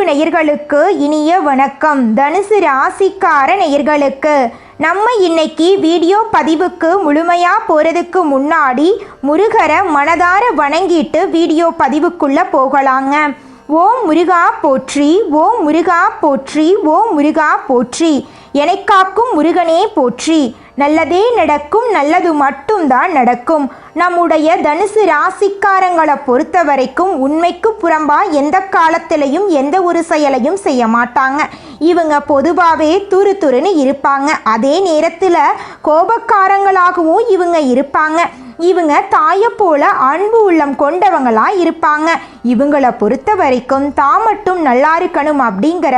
அன்பு நேயர்களுக்கு இனிய வணக்கம். தனுசு ராசிக்கார நேயர்களுக்கு நம்ம இன்னைக்கு வீடியோ பதிவுக்கு முழுமையாக போகிறதுக்கு முன்னாடி முருகரை மனதார வணங்கிட்டு வீடியோ பதிவுக்குள்ளே போகலாங்க. ஓம் முருகா போற்றி, ஓம் முருகா போற்றி, ஓம் முருகா போற்றி, என்னை காக்கும் முருகனே போற்றி. நல்லதே நடக்கும், நல்லது மட்டும்தான் நடக்கும். நம்முடைய தனுசு ராசிக்காரங்களை பொறுத்த வரைக்கும் உண்மைக்கு புறம்பா எந்த காலத்திலையும் எந்த ஒரு செயலையும் செய்ய மாட்டாங்க. இவங்க பொதுவாகவே துருன்னு இருப்பாங்க. அதே நேரத்தில் கோபக்காரங்களாகவும் இவங்க இருப்பாங்க. இவங்க தாயை போல அன்பு உள்ளம் கொண்டவங்களாக இருப்பாங்க. இவங்களை பொறுத்த வரைக்கும் தான் மட்டும் நல்லா இருக்கணும் அப்படிங்கிற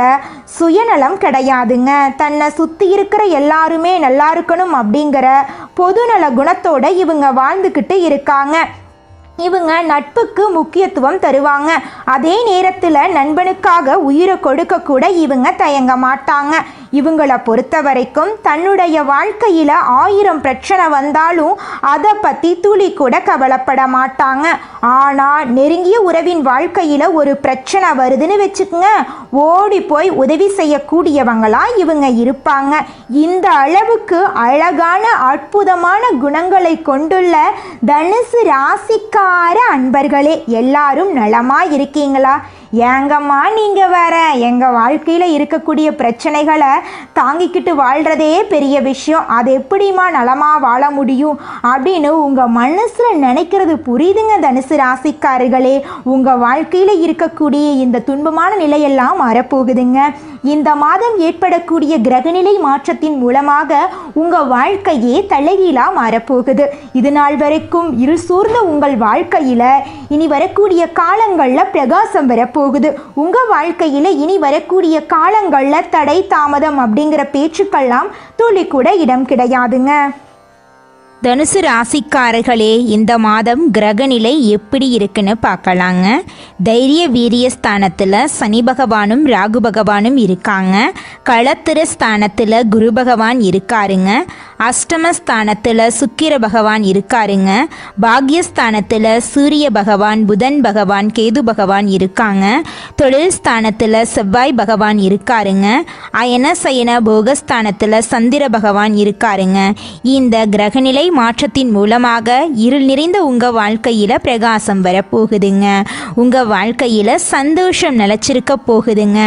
சுயநலம் கிடையாதுங்க. தன்னை சுற்றி இருக்கிற எல்லாருமே நல்லா இருக்கணும் அப்படிங்கிற பொதுநல குணத்தோட இவங்க வாழ்ந்துக்கிட்டு இருக்காங்க. இவங்க நட்புக்கு முக்கியத்துவம் தருவாங்க. அதே நேரத்தில் நண்பனுக்காக உயிரை கொடுக்க கூட இவங்க தயங்க மாட்டாங்க. இவங்களை பொறுத்த வரைக்கும் தன்னுடைய வாழ்க்கையில் 1000 பிரச்சனை வந்தாலும் அதை பற்றி துளி கூட கவலைப்பட மாட்டாங்க. ஆனால் நெருங்கிய உறவின் வாழ்க்கையில் ஒரு பிரச்சனை வருதுன்னு வச்சுக்கோங்க, ஓடி போய் உதவி செய்யக்கூடியவங்களா இவங்க இருப்பாங்க. இந்த அளவுக்கு அழகான அற்புதமான குணங்களை கொண்டுள்ள தனுசு ராசிக்கார அன்பர்களே, எல்லாரும் நலமா இருக்கீங்களா? ஏங்கம்மா நீங்கள் வேற, எங்கள் வாழ்க்கையில் இருக்கக்கூடிய பிரச்சனைகளை தாங்கிக்கிட்டு வாழ்கிறதே பெரிய விஷயம், அது எப்படிமா நலமாக வாழ முடியும் அப்படின்னு உங்கள் மனசில் நினைக்கிறது புரியுதுங்க. தனுசு ராசிக்காரர்களே, உங்கள் வாழ்க்கையில் இருக்கக்கூடிய இந்த துன்பமான நிலையெல்லாம் மாறப்போகுதுங்க. இந்த மாதம் ஏற்படக்கூடிய கிரகநிலை மாற்றத்தின் மூலமாக உங்கள் வாழ்க்கையே தலைகீழாக மாறப்போகுது. இது நாள் வரைக்கும் இருள் சூழ்ந்த உங்கள் வாழ்க்கையில் இனி வரக்கூடிய காலங்களில் பிரகாசம் வரப்போகுது. உங்கள் வாழ்க்கையில் இனி வரக்கூடிய காலங்களில் தடை தாமதம் அப்படிங்கிற பேச்சுக்கெல்லாம் துளி கூட இடம் கிடையாதுங்க. தனுசு ராசிக்காரர்களே, இந்த மாதம் கிரகநிலை எப்படி இருக்குன்னு பார்க்கலாங்க. தைரிய வீரிய ஸ்தானத்தில் சனி பகவானும் ராகு பகவானும் இருக்காங்க. களத்திர ஸ்தானத்தில் குரு பகவான் இருக்காருங்க. அஷ்டமஸ்தானத்தில் சுக்கிர பகவான் இருக்காருங்க. பாக்யஸ்தானத்தில் சூரிய பகவான், புதன் பகவான், கேது பகவான் இருக்காங்க. தொழில் ஸ்தானத்தில் செவ்வாய் பகவான் இருக்காருங்க. அயன சயன போகஸ்தானத்தில் சந்திர பகவான் இருக்காருங்க. இந்த கிரகநிலை மாற்றத்தின் மூலமாக இருள் நிறைந்த உங்க வாழ்க்கையில பிரகாசம் வரப்போகுதுங்க. உங்க வாழ்க்கையில சந்தோஷம் நிலைச்சிருக்க போகுதுங்க.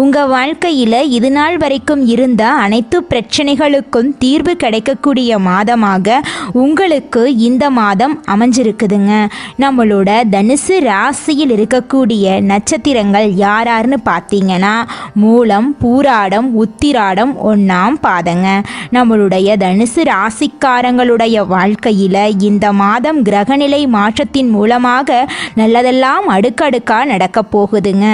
உங்க வாழ்க்கையில இது நாள் வரைக்கும் இருந்த அனைத்து பிரச்சனைகளுக்கும் தீர்வு கிடைக்கக்கூடிய மாதமாக உங்களுக்கு இந்த மாதம் அமைஞ்சிருக்குதுங்க. நம்மளோட தனுசு ராசியில் இருக்கக்கூடிய நட்சத்திரங்கள் யாராருன்னு பார்த்தீங்கன்னா மூலம், பூராடம், உத்திராடம், 1ஆம் பாதங்க. நம்மளுடைய தனுசு ராசிக்காரங்களுடைய வாழ்க்கையில இந்த மாதம் கிரகநிலை மாற்றத்தின் மூலமாக நல்லதெல்லாம் அடுக்கடுக்கா நடக்க போகுதுங்க.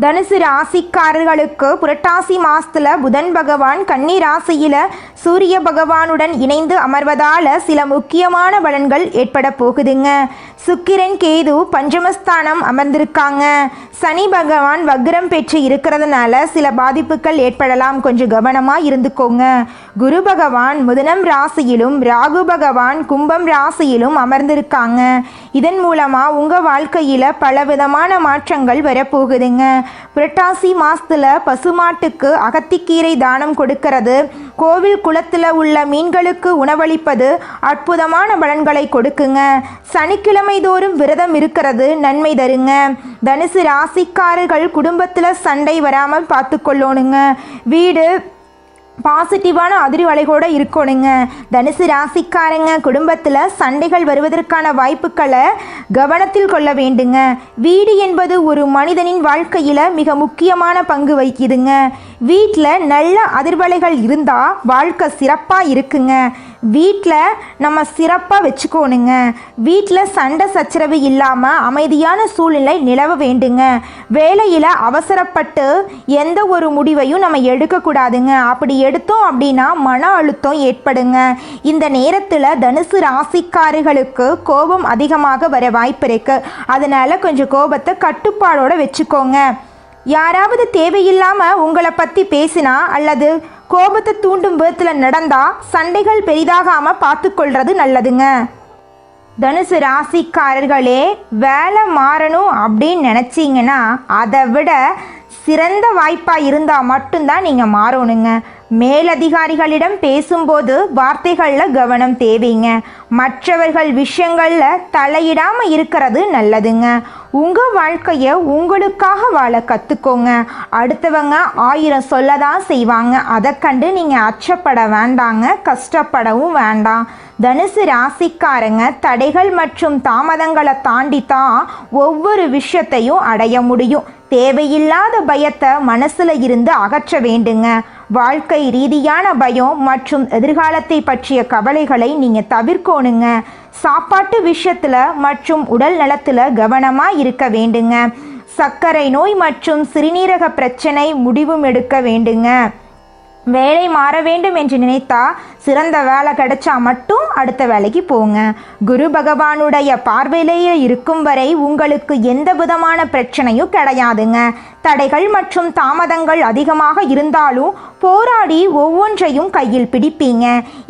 தனுசு ராசிக்காரர்களுக்கு புரட்டாசி மாசத்துல புதன் பகவான் கன்னி ராசியில சூரிய பகவானுடன் இணைந்து அமர்வதால சில முக்கியமான பலன்கள் ஏற்பட போகுதுங்க. சுக்கிரன் கேது பஞ்சமஸ்தானம் அமர்ந்திருக்காங்க. சனி பகவான் வக்ரம் பெற்று இருக்கிறதுனால சில பாதிப்புகள் ஏற்படலாம், கொஞ்சம் கவனமா இருந்துக்கோங்க. குரு பகவான் மிதுனம் ராசியிலும் ராகு பகவான் கும்பம் ராசியிலும் அமர்ந்திருக்காங்க. இதன் மூலமா உங்க வாழ்க்கையில பலவிதமான மாற்றங்கள் வரப்போகுதுங்க. புரட்டாசி மாசத்துல பசுமாட்டுக்கு அகத்திக்கீரை தானம் கொடுக்கிறது, கோவில் குளத்தில் உள்ள மீன்களுக்கு உணவளிப்பது அற்புதமான பலன்களை கொடுக்குங்க. சனிக்கிழமை தோறும் விரதம் இருக்கிறது நன்மை தருங்க. தனுசு ராசிக்காரர்கள் குடும்பத்தில் சண்டை வராமல் பார்த்து கொள்ளணுங்க. வீடு பாசிட்டிவான அதிர்வலைகளோடு இருக்கணுங்க. தனுசு ராசிக்காரங்க குடும்பத்தில் சண்டைகள் வருவதற்கான வாய்ப்புகளை கவனத்தில் கொள்ள வேண்டுங்க. வீடு என்பது ஒரு மனிதனின் வாழ்க்கையில் மிக முக்கியமான பங்கு வகிக்குதுங்க. வீட்டில் நல்ல அதிர்வலைகள் இருந்தால் வாழ்க்கை சிறப்பாக இருக்குங்க. வீட்டில் நம்ம சிறப்பாக வச்சுக்கோணுங்க. வீட்டில் சண்டை சச்சரவு இல்லாமல் அமைதியான சூழ்நிலை நிலவ வேண்டுங்க. வேலையில் அவசரப்பட்டு எந்த ஒரு முடிவையும் நம்ம எடுக்கக்கூடாதுங்க. அப்படி எடுத்தோம் அப்படின்னா மன அழுத்தம் ஏற்படுங்க. இந்த நேரத்தில் தனுசு ராசிக்காரர்களுக்கு கோபம் அதிகமாக வர வாய்ப்பு இருக்கு. அதனால கொஞ்சம் கோபத்தை கட்டுப்பாடோடு வச்சுக்கோங்க. யாராவது தேவையில்லாமல் உங்களை பற்றி பேசினா அல்லது கோபத்தை தூண்டும் விதத்தில் நடந்தால் சண்டைகள் பெரிதாகாமல் பார்த்து கொள்வது நல்லதுங்க. தனுசு ராசிக்காரர்களே, வேலை மாறணும் அப்படின்னு நினச்சிங்கன்னா அதை விட சிறந்த வாய்ப்பாக இருந்தால் மட்டும்தான் நீங்கள் மாறணுங்க. மேலதிகாரிகளிடம் பேசும்போது வார்த்தைகளில் கவனம் தேவைங்க. மற்றவர்கள் விஷயங்களில் தலையிடாமல் இருக்கிறது நல்லதுங்க. உங்கள் வாழ்க்கையை உங்களுக்காக வாழ கற்றுக்கோங்க. அடுத்தவங்க 1000 சொல்லதான் செய்வாங்க. அதை கண்டு நீங்கள் அச்சப்பட வேண்டாங்க, கஷ்டப்படவும் வேண்டாம். தனுசு ராசிக்காரங்க தடைகள் மற்றும் தாமதங்களை தாண்டி தான் ஒவ்வொரு விஷயத்தையும் அடைய முடியும். தேவையில்லாத பயத்தை மனசுல இருந்து அகற்ற வேண்டுங்க. வாழ்க்கை ரீதியான பயம் மற்றும் எதிர்காலத்தை பற்றிய கவலைகளை நீங்கள் தவிர்க்கணுங்க. சாப்பாட்டு விஷயத்தில் மற்றும் உடல் நலத்தில் கவனமாக இருக்க வேண்டுங்க. சர்க்கரை நோய் மற்றும் சிறுநீரக பிரச்சனை முடிவும் எடுக்க வேண்டுங்க. வேலை மாற வேண்டும் என்று நினைத்தா சிறந்த வேலை கிடைச்சா மட்டும் அடுத்த வேலைக்கு போங்க. குரு பகவானுடைய பார்வையிலேயே இருக்கும் வரை உங்களுக்கு எந்த விதமான பிரச்சனையும் கிடையாதுங்க. தடைகள் மற்றும் தாமதங்கள் அதிகமாக இருந்தாலும் போராடி ஒவ்வொன்றையும் கையில் பிடிப்பீங்க.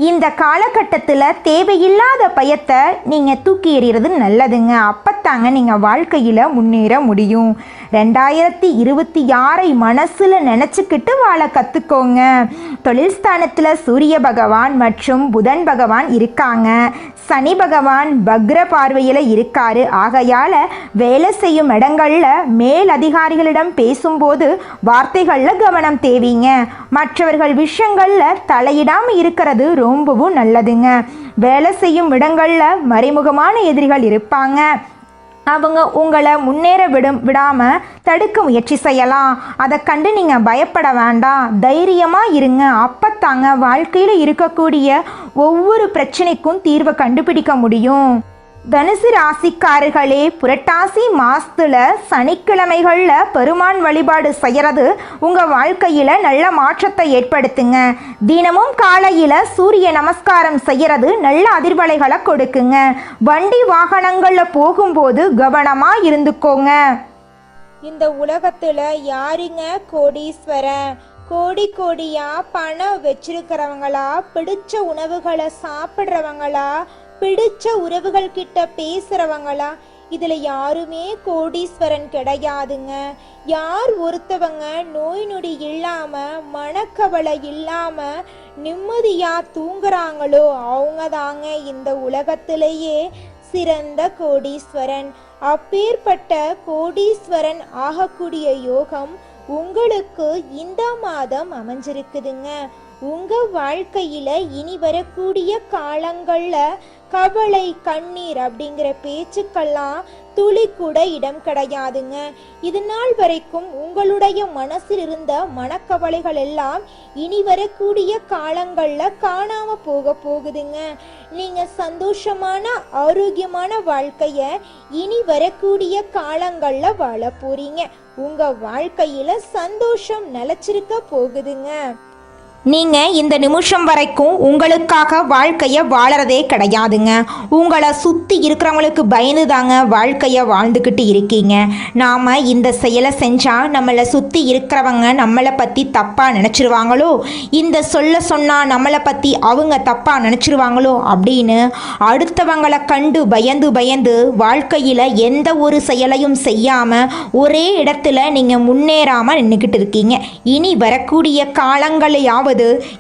இந்த காலகட்டத்தில் தேவையில்லாத பயத்தை நீங்கள் தூக்கி எறிகிறது நல்லதுங்க. அப்பத்தாங்க நீங்கள் வாழ்க்கையில் முன்னேற முடியும். 2026 மனசில் நினச்சிக்கிட்டு வாழ கற்றுக்கோங்க. தொழில் ஸ்தானத்தில் சூரிய பகவான் மற்றும் புதன் பகவான் இருக்காங்க. சனி பகவான் வக்ர பார்வையில் இருக்காரு. ஆகையால் வேலை செய்யும் இடங்களில் மேல் அதிகாரிகளிடம் பேசும்போது வார்த்தைகளில் கவனம் தேவைங்க. மற்றவர்கள் விஷயங்களில் தலையிடாமல் இருக்கிறது ரொம்பவும் நல்லதுங்க. வேலை செய்யும் இடங்களில் மறைமுகமான எதிரிகள் இருப்பாங்க. அவங்க உங்களை முன்னேற விடாமல் தடுக்க முயற்சி செய்யலாம். அதை கண்டு நீங்கள் பயப்பட வேண்டாம், தைரியமாக இருங்க. அப்பத்தாங்க வாழ்க்கையில் இருக்கக்கூடிய ஒவ்வொரு பிரச்சனைக்கும் தீர்வை கண்டுபிடிக்க முடியும். தனுசு ராசிக்காரர்களே, புரட்டாசி மாசத்துல சனிக்கிழமைகளில் பெருமான் வழிபாடு செய்கிறது உங்கள் வாழ்க்கையில் நல்ல மாற்றத்தை ஏற்படுத்துங்க. தினமும் காலையில் சூரிய நமஸ்காரம் செய்கிறது நல்ல அதிர்வலைகளை கொடுக்குங்க. வண்டி வாகனங்களில் போகும்போது கவனமாக இருந்துக்கோங்க. இந்த உலகத்தில் யாருங்க கோடீஸ்வரன்? கோடியா பணம் வச்சிருக்கிறவங்களா, பிடிச்ச உணவுகளை சாப்பிட்றவங்களா, பிடிச்ச உறவுகள் கிட்ட பேசுறவங்களா? இதுல யாருமே கோடீஸ்வரன் கிடையாதுங்க. யார் ஒருத்தவங்க நோய் நொடி இல்லாம மனக்கவலை இல்லாம நிம்மதியா தூங்குறாங்களோ அவங்க தாங்க இந்த உலகத்திலேயே சிறந்த கோடீஸ்வரன். அப்பேற்பட்ட கோடீஸ்வரன் ஆகக்கூடிய யோகம் உங்களுக்கு இந்த மாதம் அமைஞ்சிருக்குதுங்க. உங்க வாழ்க்கையில இனி வரக்கூடிய காலங்கள்ல கவலை கண்ணீர் அப்படிங்கிற பேச்சுக்கெல்லாம் துளி கூட இடம் கிடையாதுங்க. இது நாள் வரைக்கும் உங்களுடைய மனசில் இருந்த மனக்கவலைகள் எல்லாம் இனி வரக்கூடிய காலங்கள்ல காணாம போகுதுங்க. நீங்க சந்தோஷமான ஆரோக்கியமான வாழ்க்கைய இனி வரக்கூடிய காலங்கள்ல வாழ போறீங்க. உங்க வாழ்க்கையில சந்தோஷம் நிலைச்சிருக்க போகுதுங்க. நீங்கள் இந்த நிமிஷம் வரைக்கும் உங்களுக்காக வாழ்க்கையை வாழறதே கிடையாதுங்க. உங்களை சுற்றி இருக்கிறவங்களுக்கு பயந்து தாங்க வாழ்க்கையை வாழ்ந்துக்கிட்டு இருக்கீங்க. நாம் இந்த செயலை செஞ்சால் நம்மளை சுற்றி இருக்கிறவங்க நம்மளை பற்றி தப்பாக நினச்சிருவாங்களோ, இந்த சொன்னால் நம்மளை பற்றி அவங்க தப்பாக நினச்சிருவாங்களோ அப்படின்னு அடுத்தவங்களை கண்டு பயந்து வாழ்க்கையில் எந்த ஒரு செயலையும் செய்யாமல் ஒரே இடத்துல நீங்கள் முன்னேறாமல் நின்றுக்கிட்டு இருக்கீங்க. இனி வரக்கூடிய காலங்களையாவது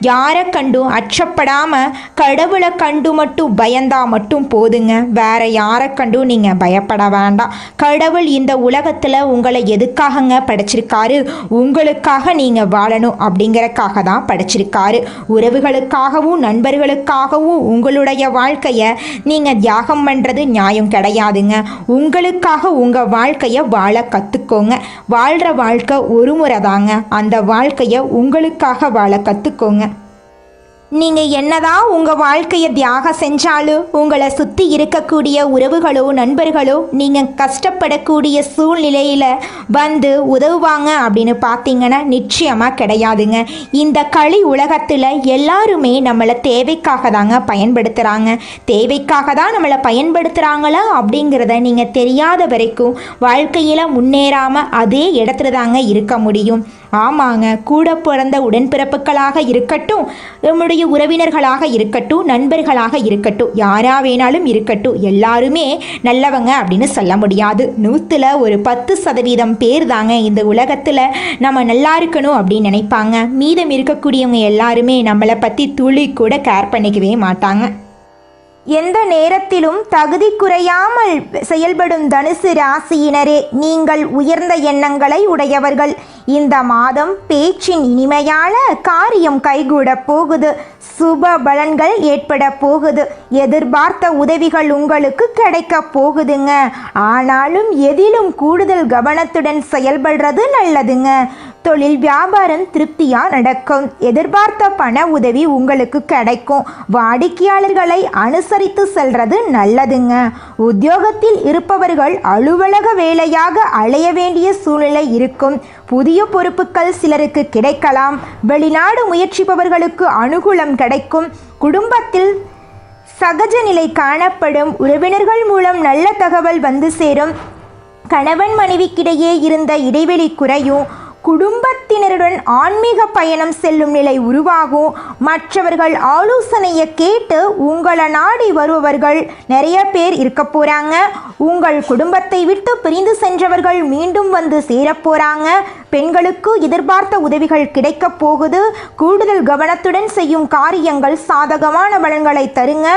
யாரை கண்டும் அச்சப்படாம கடவுளை கண்டு மட்டும் பயந்தா மட்டும் போதுங்க. வேற யாரை கண்டும் நீங்க பயப்பட வேண்டாம். கடவுள் இந்த உலகத்துல உங்களை எதுக்காகங்க படைச்சிருக்காரு? உங்களுக்காக நீங்க வாழணும் அப்படிங்கறக்காக தான் படைச்சிருக்காரு. உறவுகளுக்காகவும் நண்பர்களுக்காகவும் உங்களுடைய வாழ்க்கைய நீங்க தியாகம் பண்றது நியாயம் கிடையாதுங்க. உங்களுக்காக உங்க வாழ்க்கைய வாழ கத்துக்கோங்க. வாழ்ற வாழ்க்கை ஒரு முறை தாங்க. அந்த வாழ்க்கைய உங்களுக்காக வாழ கத்துக்கோங்க. நீங்கள் என்னதான் உங்கள் வாழ்க்கையை தியாகம் செஞ்சாலும் உங்களை சுற்றி இருக்கக்கூடிய உறவுகளோ நண்பர்களோ நீங்கள் கஷ்டப்படக்கூடிய சூழ்நிலையில் வந்து உதவுவாங்க அப்படின்னு பார்த்தீங்கன்னா நிச்சயமாக கிடையாதுங்க. இந்த களி உலகத்தில் எல்லாருமே நம்மளை தேவைக்காக தாங்க பயன்படுத்துகிறாங்க. தேவைக்காக தான் நம்மளை பயன்படுத்துகிறாங்களா அப்படிங்கிறத நீங்கள் தெரியாத வரைக்கும் வாழ்க்கையில் முன்னேறாமல் அதே இடத்துல தாங்க இருக்க முடியும். ஆமாங்க, கூட பிறந்த உடன்பிறப்புகளாக இருக்கட்டும், நம்முடைய உறவினர்களாக இருக்கட்டும், நண்பர்களாக இருக்கட்டும், யாரா வேணாலும் இருக்கட்டும், எல்லாருமே நல்லவங்க அப்படின்னு சொல்ல முடியாது. 100ல் ஒரு 10% பேர் தாங்க இந்த உலகத்தில் நம்ம நல்லா இருக்கணும் அப்படின்னு நினைப்பாங்க. மீதம் இருக்கக்கூடியவங்க எல்லாருமே நம்மளை பற்றி துளி கூட கேர் பண்ணிக்கவே மாட்டாங்க. எந்த நேரத்திலும் தகுதி குறையாமல் செயல்படும் தனுசு ராசியினரே, நீங்கள் உயர்ந்த எண்ணங்களை உடையவர்கள். இந்த மாதம் பேச்சின் இனிமையால காரியம் கைகூட போகுது. சுப பலன்கள் ஏற்பட போகுது. எதிர்பார்த்த உதவிகள் உங்களுக்கு கிடைக்க போகுதுங்க. ஆனாலும் எதிலும் கூடுதல் கவனத்துடன் செயல்படுறது நல்லதுங்க. தொழில் வியாபாரம் திருப்தியா நடக்கும். எதிர்பார்த்த பண உதவி உங்களுக்கு கிடைக்கும். வாடிக்கையாளர்களை அனுசரித்து செல்றது நல்லதுங்க. உத்தியோகத்தில் இருப்பவர்கள் அலுவலக வேலையாக அலைய வேண்டிய சூழ்நிலை இருக்கும். புதிய பொறுப்புகள் சிலருக்கு கிடைக்கலாம். வெளிநாடு முயற்சிப்பவர்களுக்கு அனுகூலம் கிடைக்கும். குடும்பத்தில் சகஜ நிலை காணப்படும். உறவினர்கள் மூலம் நல்ல தகவல் வந்து சேரும். கணவன் மனைவிக்கிடையே இருந்த இடைவெளி குறையும். குடும்பத்தினருடன் ஆன்மீக பயணம் செல்லும் நிலை உருவாகும். மற்றவர்கள் ஆலோசனையை கேட்டு உங்களை நாடி வருபவர்கள் நிறைய பேர் இருக்க போகிறாங்க. உங்கள் குடும்பத்தை விட்டு பிரிந்து சென்றவர்கள் மீண்டும் வந்து சேரப்போகிறாங்க. பெண்களுக்கு எதிர்பார்த்த உதவிகள் கிடைக்க போகுது. கூடுதல் கவனத்துடன் செய்யும் காரியங்கள் சாதகமான பலன்களை தருங்க.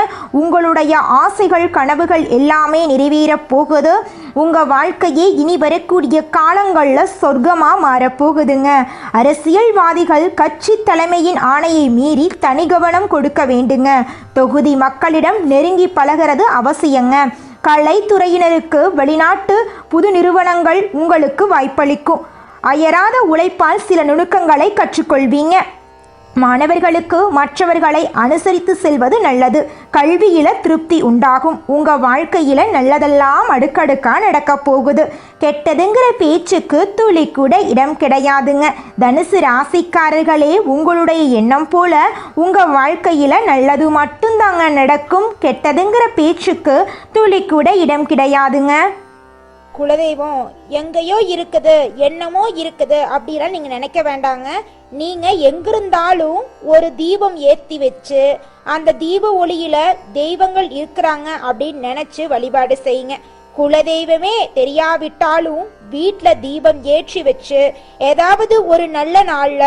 உங்களுடைய ஆசைகள் கனவுகள் எல்லாமே நிறைவேறப் போகுது. உங்கள் வாழ்க்கையே இனி வரக்கூடிய காலங்களில் சொர்க்கமாக மாறப்போகுதுங்க. அரசியல்வாதிகள் கட்சி தலைமையின் ஆணையை மீறி தனி கவனம் கொடுக்க வேண்டுங்க. தொகுதி மக்களிடம் நெருங்கி பழகிறது அவசியங்க. கலைத்துறையினருக்கு வெளிநாட்டு புது நிறுவனங்கள் உங்களுக்கு வாய்ப்பளிக்கும். அயராத உழைப்பால் சில நுணுக்கங்களை கற்றுக்கொள்வீங்க. மாணவர்களுக்கு மற்றவர்களை அனுசரித்து செல்வது நல்லது. கல்வியில திருப்தி உண்டாகும். உங்க வாழ்க்கையில நல்லதெல்லாம் அடுக்கடுக்கா நடக்க போகுது. கெட்டதுங்கிற பேச்சுக்கு துளி கூட இடம் கிடையாதுங்க. தனுசு ராசிக்காரர்களே, உங்களுடைய எண்ணம் போல உங்க வாழ்க்கையில நல்லது மட்டும்தாங்க நடக்கும். கெட்டதுங்கிற பேச்சுக்கு துளி கூட இடம் கிடையாதுங்க. குலதெய்வம் எங்கேயோ இருக்குது, என்னமோ இருக்குது அப்படிலாம் நீங்க நினைக்க வேண்டாங்க. நீங்க எங்கிருந்தாலும் ஒரு தீபம் ஏத்தி வச்சு அந்த தீப ஒளியில தெய்வங்கள் இருக்கிறாங்க அப்படின்னு நினைச்சு வழிபாடு செய்யுங்க. குலதெய்வமே தெரியாவிட்டாலும் வீட்டுல தீபம் ஏற்றி வச்சு ஏதாவது ஒரு நல்ல நாள்ல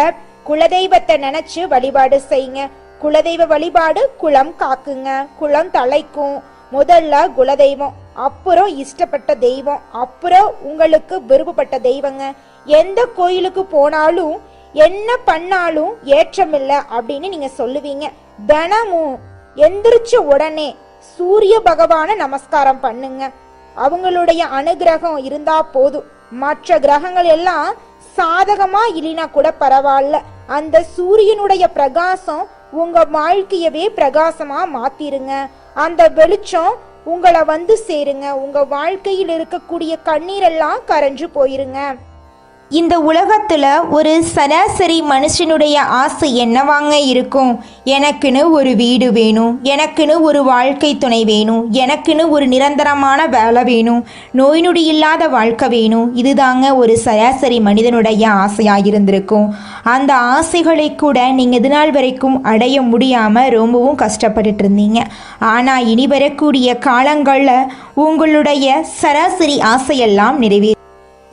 குலதெய்வத்தை நினைச்சு வழிபாடு செய்யுங்க. குலதெய்வ வழிபாடு குலம் காக்குங்க, குலம் தலைக்கும். முதல்ல குலதெய்வம், அப்புறம் இஷ்டப்பட்ட தெய்வம், அப்புறம் உங்களுக்கு விருப்பப்பட்ட தெய்வங்க. எந்த கோயிலுக்கு போனாலும் என்ன பண்ணாலும் ஏற்றமில்லை அப்படின்னு நீங்க சொல்லுவீங்க. தினமும் எந்திரிச்ச உடனே சூரிய பகவான நமஸ்காரம் பண்ணுங்க. அவங்களுடைய அனுகிரகம் இருந்தா போதும். மற்ற கிரகங்கள் எல்லாம் சாதகமா இல்லைனா கூட பரவாயில்ல. அந்த சூரியனுடைய பிரகாசம் உங்க வாழ்க்கையவே பிரகாசமா மாத்திருங்க. அந்த வெளிச்சம் உங்களை வந்து சேருங்க. உங்க வாழ்க்கையில் இருக்கக்கூடிய கண்ணீரெல்லாம் கரைஞ்சு போயிருங்க. இந்த உலகத்தில் ஒரு சராசரி மனுஷனுடைய ஆசை என்னவாங்க இருக்கும்? எனக்குன்னு ஒரு வீடு வேணும், எனக்குன்னு ஒரு வாழ்க்கை துணை வேணும், எனக்குன்னு ஒரு நிரந்தரமான வேலை வேணும், நோய் நொடி இல்லாத வாழ்க்கை வேணும். இதுதாங்க ஒரு சராசரி மனிதனுடைய ஆசையாக இருந்திருக்கும். அந்த ஆசைகளை கூட நீங்கள் இது நாள் வரைக்கும் அடைய முடியாமல் ரொம்பவும் கஷ்டப்பட்டுட்டு இருந்தீங்க. ஆனால் இனி வரக்கூடிய காலங்களில் உங்களுடைய சராசரி ஆசையெல்லாம் நிறைவேற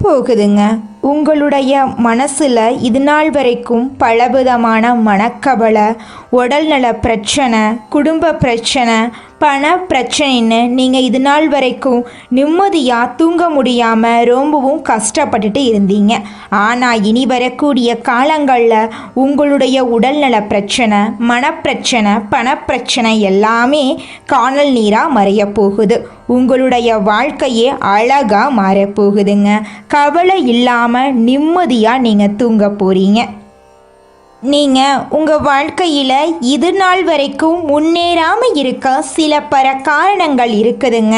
போகுதுங்க. உங்களுடைய மனசில் இது நாள் வரைக்கும் பலவிதமான மனக்கவலை, உடல்நல பிரச்சனை, குடும்ப பிரச்சனை, பண பிரச்சனைன்னு நீங்கள் இது நாள் வரைக்கும் நிம்மதியாக தூங்க முடியாமல் ரொம்பவும் கஷ்டப்பட்டுட்டு இருந்தீங்க. ஆனால் இனி வரக்கூடிய காலங்களில் உங்களுடைய உடல்நல பிரச்சனை, மனப்பிரச்சனை, பணப்பிரச்சனை எல்லாமே காணல் நீராக மறைய போகுது. உங்களுடைய வாழ்க்கையே அழகாக மாறப்போகுதுங்க. கவலை இல்லாமல் நிம்மதியாக நீங்கள் தூங்க போகிறீங்க. நீங்கள் உங்கள் வாழ்க்கையில் இது நாள் வரைக்கும் முன்னேறாமல் இருக்க சில காரணங்கள் இருக்குதுங்க.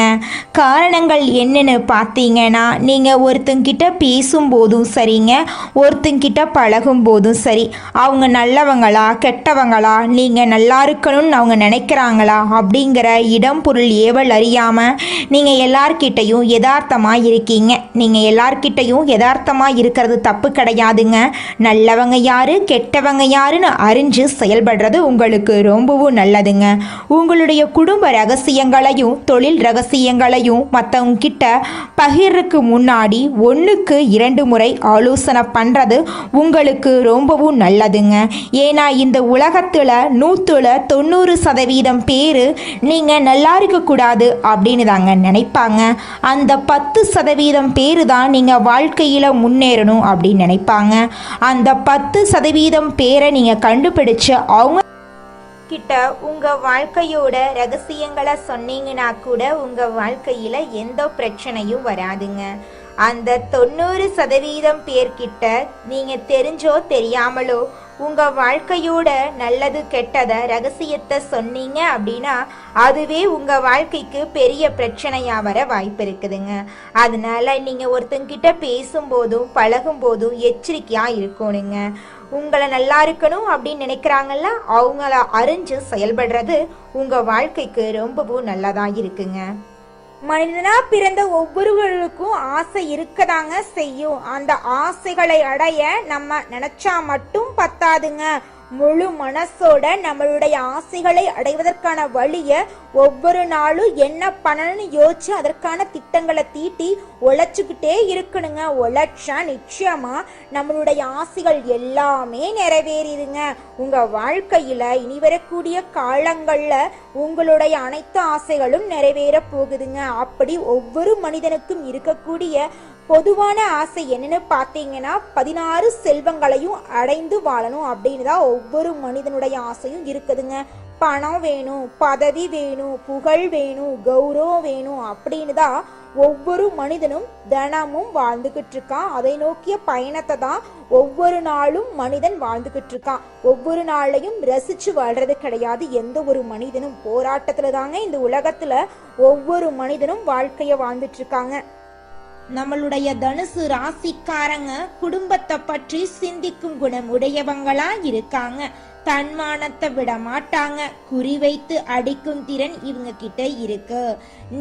காரணங்கள் என்னன்னு பார்த்தீங்கன்னா, நீங்கள் ஒருத்தங்கிட்ட பேசும்போதும் சரிங்க, ஒருத்தங்கிட்ட பழகும் போதும் சரி, அவங்க நல்லவங்களா கெட்டவங்களா, நீங்கள் நல்லா இருக்கணும்னு அவங்க நினைக்கிறாங்களா அப்படிங்கிற இடம் பொருள் ஏவல் அறியாமல் நீங்கள் எல்லார்கிட்டையும் யதார்த்தமாக இருக்கீங்க. நீங்கள் எல்லார்கிட்டையும் யதார்த்தமாக இருக்கிறது தப்பு கிடையாதுங்க. நல்லவங்க யாரு கெட்டவங்க யாருன்னு அறிஞ்சு செயல்படுறது உங்களுக்கு ரொம்பவும் நல்லதுங்க. உங்களுடைய குடும்ப ரகசியங்களையும் தொழில் ரகசியங்களையும் மற்றவங்க கிட்ட பகிர்றதுக்கு முன்னாடி 1க்கு 2 முறை ஆலோசனை பண்ணுறது உங்களுக்கு ரொம்பவும் நல்லதுங்க. ஏன்னா இந்த உலகத்தில் 90% பேர் நீங்கள் நல்லா இருக்கக்கூடாது அப்படின்னு தாங்க நினைப்பாங்க. அந்த 10% பேர் தான் நீங்கள் வாழ்க்கையில் முன்னேறணும் அப்படின்னு நினைப்பாங்க. அந்த 10% பேரை நீங்கள் கண்டுபிடிச்சு அவங்க கிட்ட உங்கள் வாழ்க்கையோட ரகசியங்களை சொன்னீங்கன்னா கூட உங்கள் வாழ்க்கையில் எந்த பிரச்சனையும் வராதுங்க. அந்த 90% பேர்கிட்ட நீங்கள் தெரிஞ்சோ தெரியாமலோ உங்கள் வாழ்க்கையோட நல்லது கெட்டதை ரகசியத்தை சொன்னீங்க அப்படின்னா அதுவே உங்கள் வாழ்க்கைக்கு பெரிய பிரச்சனையாக வர வாய்ப்பு இருக்குதுங்க. அதனால நீங்கள் ஒருத்தங்கிட்ட பேசும்போதும் பழகும்போதும் எச்சரிக்கையாக இருக்கணுங்க. உங்களை நல்லா இருக்கணும் அப்படின்னு நினைக்கிறாங்கல்ல, அவங்கள அறிஞ்சு செயல்படுறது உங்கள் வாழ்க்கைக்கு ரொம்பவும் நல்லதாக இருக்குங்க. மனிதனா பிறந்த ஒவ்வொருவருக்கும் ஆசை இருக்கதாங்க செய்யும். அந்த ஆசைகளை அடைய நம்ம நினைச்சா மட்டும் பத்தாதுங்க. முழு மனசோட நம்மளுடைய ஆசைகளை அடைவதற்கான வழிய ஒவ்வொரு நாளும் என்ன பண்ணணும்னு யோசிச்சு அதற்கான திட்டங்களை தீட்டி உழைச்சுக்கிட்டே இருக்கணுங்க. உழைச்சா நிச்சயமா நம்மளுடைய ஆசைகள் எல்லாமே நிறைவேறிடுங்க. உங்க வாழ்க்கையில இனி வரக்கூடிய காலங்கள்ல உங்களுடைய அனைத்து ஆசைகளும் நிறைவேற போகுதுங்க. அப்படி ஒவ்வொரு மனிதனுக்கும் இருக்கக்கூடிய பொதுவான ஆசை என்னன்னு பார்த்தீங்கன்னா 16 செல்வங்களையும் அடைந்து வாழணும் அப்படின்னு தான் ஒவ்வொரு மனிதனுடைய ஆசையும் இருக்குதுங்க. பணம் வேணும், பதவி வேணும், புகழ் வேணும், கௌரவம் வேணும் அப்படின்னு தான் ஒவ்வொரு மனிதனும் தினமும் வாழ்ந்துகிட்டு இருக்கான். அதை நோக்கிய பயணத்தை தான் ஒவ்வொரு நாளும் மனிதன் வாழ்ந்துகிட்டு இருக்கான். ஒவ்வொரு நாளையும் ரசிச்சு வாழ்றது கிடையாது எந்த ஒரு மனிதனும். போராட்டத்துல தாங்க இந்த உலகத்துல ஒவ்வொரு மனிதனும் வாழ்க்கைய வாழ்ந்துட்டு இருக்காங்க. நம்மளுடைய தனுசு ராசிக்காரங்க குடும்பத்தை பற்றி சிந்திக்கும் குணம் உடையவங்களா இருக்காங்க. தன்மானத்தை விட மாட்டாங்க. குறிவைத்து அடிக்கும் திறன் இவங்க கிட்ட இருக்கு.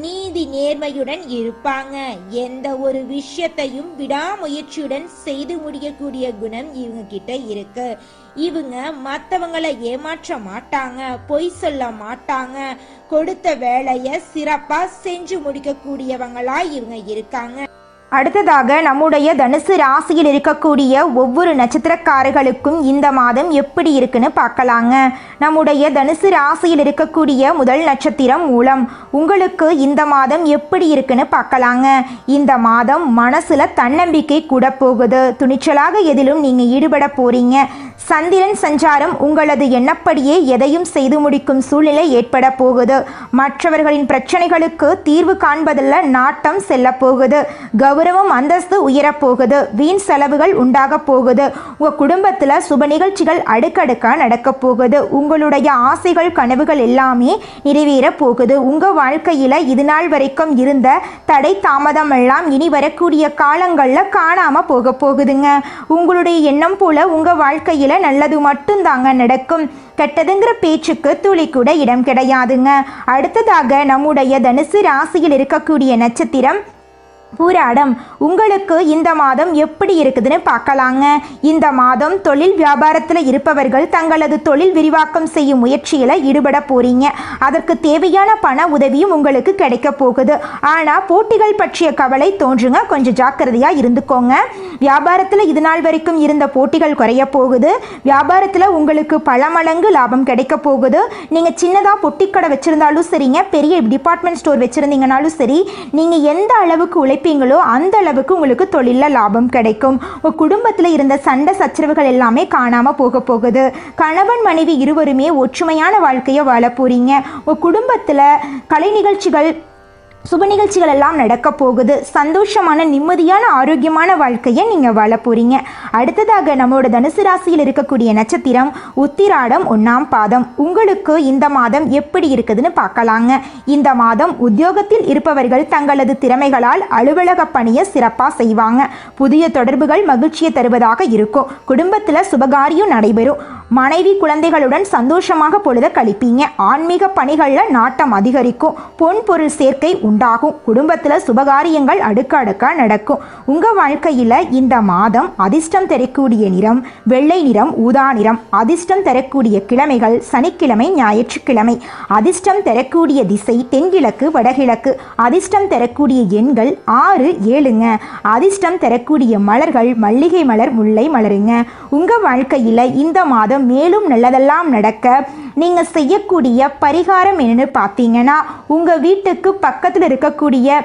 நீதி நேர்மையுடன் இருப்பாங்க. எந்த ஒரு விஷயத்தையும் விடாமுயற்சியுடன் செய்து முடியக்கூடிய குணம் இவங்க கிட்ட இருக்கு. இவங்க மற்றவங்களை ஏமாற்ற மாட்டாங்க, பொய் சொல்ல மாட்டாங்க. கொடுத்த வேலையை சிறப்பா செஞ்சு முடிக்கக்கூடியவங்களா இவங்க இருக்காங்க. அடுத்ததாக நம்முடைய தனுசு ராசியில் இருக்கக்கூடிய ஒவ்வொரு நட்சத்திரக்காரர்களுக்கும் இந்த மாதம் எப்படி இருக்குன்னு பார்க்கலாங்க. நம்முடைய தனுசு ராசியில் இருக்கக்கூடிய முதல் நட்சத்திரம் மூலம். உங்களுக்கு இந்த மாதம் எப்படி இருக்குன்னு பார்க்கலாங்க. இந்த மாதம் மனசுல தன்னம்பிக்கை கூட போகுது. துணிச்சலாக எதிலும் நீங்க ஈடுபட போறீங்க. சந்திரன் சஞ்சாரம் உங்களது எண்ணப்படியே எதையும் செய்து முடிக்கும் சூழ்நிலை ஏற்பட போகுது. மற்றவர்களின் பிரச்சனைகளுக்கு தீர்வு காண்பதில் நாட்டம் செல்ல போகுது. கௌரவம் அந்தஸ்து உயரப்போகுது. வீண் செலவுகள் உண்டாக போகுது. உங்கள் குடும்பத்தில் சுப நிகழ்ச்சிகள் அடுக்கடுக்காக நடக்க போகுது. உங்களுடைய ஆசைகள் கனவுகள் எல்லாமே நிறைவேற போகுது. உங்கள் வாழ்க்கையில் இது நாள் வரைக்கும் இருந்த தடை தாமதம் எல்லாம் இனி வரக்கூடிய காலங்களில் காணாமல் போக போகுதுங்க. உங்களுடைய எண்ணம் போல உங்கள் வாழ்க்கையில் நல்லது மட்டும்தாங்க நடக்கும். கெட்டதுங்கிற பேச்சுக்கு துளி கூட இடம் கிடையாதுங்க. அடுத்ததாக நம்முடைய தனுசு ராசியில் இருக்கக்கூடிய நட்சத்திரம் பூராடம். உங்களுக்கு இந்த மாதம் எப்படி இருக்குதுன்னு பார்க்கலாங்க. இந்த மாதம் தொழில் வியாபாரத்தில் இருப்பவர்கள் தங்களது தொழில் விரிவாக்கம் செய்யும் முயற்சியில் ஈடுபட போறீங்க. அதற்கு தேவையான பண உதவியும் உங்களுக்கு கிடைக்க போகுது. ஆனால் போட்டிகள் பற்றிய கவலை தோன்றுங்க. கொஞ்சம் ஜாக்கிரதையாக இருந்துக்கோங்க. வியாபாரத்தில் இது நாள் வரைக்கும் இருந்த போட்டிகள் குறைய போகுது. வியாபாரத்தில் உங்களுக்கு பல மடங்கு லாபம் கிடைக்க போகுது. நீங்கள் சின்னதாக பொட்டிக்கடை வச்சுருந்தாலும் சரிங்க, பெரிய டிபார்ட்மெண்ட் ஸ்டோர் வச்சுருந்தீங்கனாலும் சரி, நீங்கள் எந்த அளவுக்கு உழைப்பீங்களோ அந்த அளவுக்கு உங்களுக்கு தொழிலில் லாபம் கிடைக்கும். உங்கள் குடும்பத்தில் இருந்த சண்டை சச்சரவுகள் எல்லாமே காணாமல் போக போகுது. கணவன் மனைவி இருவருமே ஒற்றுமையான வாழ்க்கையை வாழ போறீங்க. உங்கள் குடும்பத்தில் கலை நிகழ்ச்சிகள் சுப நிகழ்ச்சிகள் எல்லாம் நடக்க போகுது. சந்தோஷமான நிம்மதியான ஆரோக்கியமான வாழ்க்கையை நீங்கள் வாழ போறீங்க. அடுத்ததாக நம்மளோட தனுசு ராசியில் இருக்கக்கூடிய நட்சத்திரம் உத்திராடம் 1ஆம் பாதம். உங்களுக்கு இந்த மாதம் எப்படி இருக்குதுன்னு பார்க்கலாங்க. இந்த மாதம் உத்தியோகத்தில் இருப்பவர்கள் தங்களது திறமைகளால் அலுவலக பணியை சிறப்பாக செய்வாங்க. புதிய தொடர்புகள் மகிழ்ச்சியை தருவதாக இருக்கும். குடும்பத்தில் சுபகாரியம் நடைபெறும். மனைவி குழந்தைகளுடன் சந்தோஷமாக பொழுத கழிப்பீங்க. ஆன்மீக பணிகளில் நாட்டம் அதிகரிக்கும். பொன் பொருள் சேர்க்கை உண்டாகும். குடும்பத்தில் சுபகாரியங்கள் அடுக்கடுக்கா நடக்கும். உங்கள் வாழ்க்கையில் இந்த மாதம் அதிர்ஷ்டம் தரக்கூடிய நிறம் வெள்ளை நிறம், ஊதா நிறம். அதிர்ஷ்டம் தரக்கூடிய கிழமைகள் சனிக்கிழமை, ஞாயிற்றுக்கிழமை. அதிர்ஷ்டம் தரக்கூடிய திசை தென்கிழக்கு, வடகிழக்கு. அதிர்ஷ்டம் தரக்கூடிய எண்கள் 6, 7ங்க. அதிர்ஷ்டம் தரக்கூடிய மலர்கள் மல்லிகை மலர், முல்லை மலருங்க. உங்கள் வாழ்க்கையில் இந்த மாதம் மேலும் நல்லதெல்லாம் நடக்க நீங்கள் செய்யக்கூடிய பரிகாரம் என்னன்னு பார்த்தீங்கன்னா, உங்கள் வீட்டுக்கு பக்கத்தில் இருக்கக்கூடிய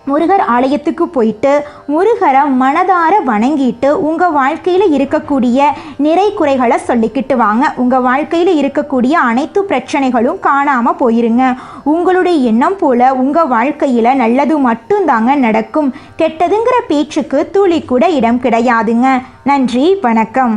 முருகர் ஆலயத்துக்கு போயிட்டு முருகரை மனதார வணங்கிட்டு உங்கள் வாழ்க்கையில் இருக்கக்கூடிய நிறை குறைகளை சொல்லிக்கிட்டு வாங்க. உங்கள் வாழ்க்கையில் இருக்கக்கூடிய அனைத்து பிரச்சனைகளும் காணாமல் போயிருங்க. உங்களுடைய எண்ணம் போல் உங்கள் வாழ்க்கையில் நல்லது மட்டும்தாங்க நடக்கும். கெட்டதுங்கிற பேச்சுக்கு துளி கூட இடம் கிடையாதுங்க. நன்றி, வணக்கம்.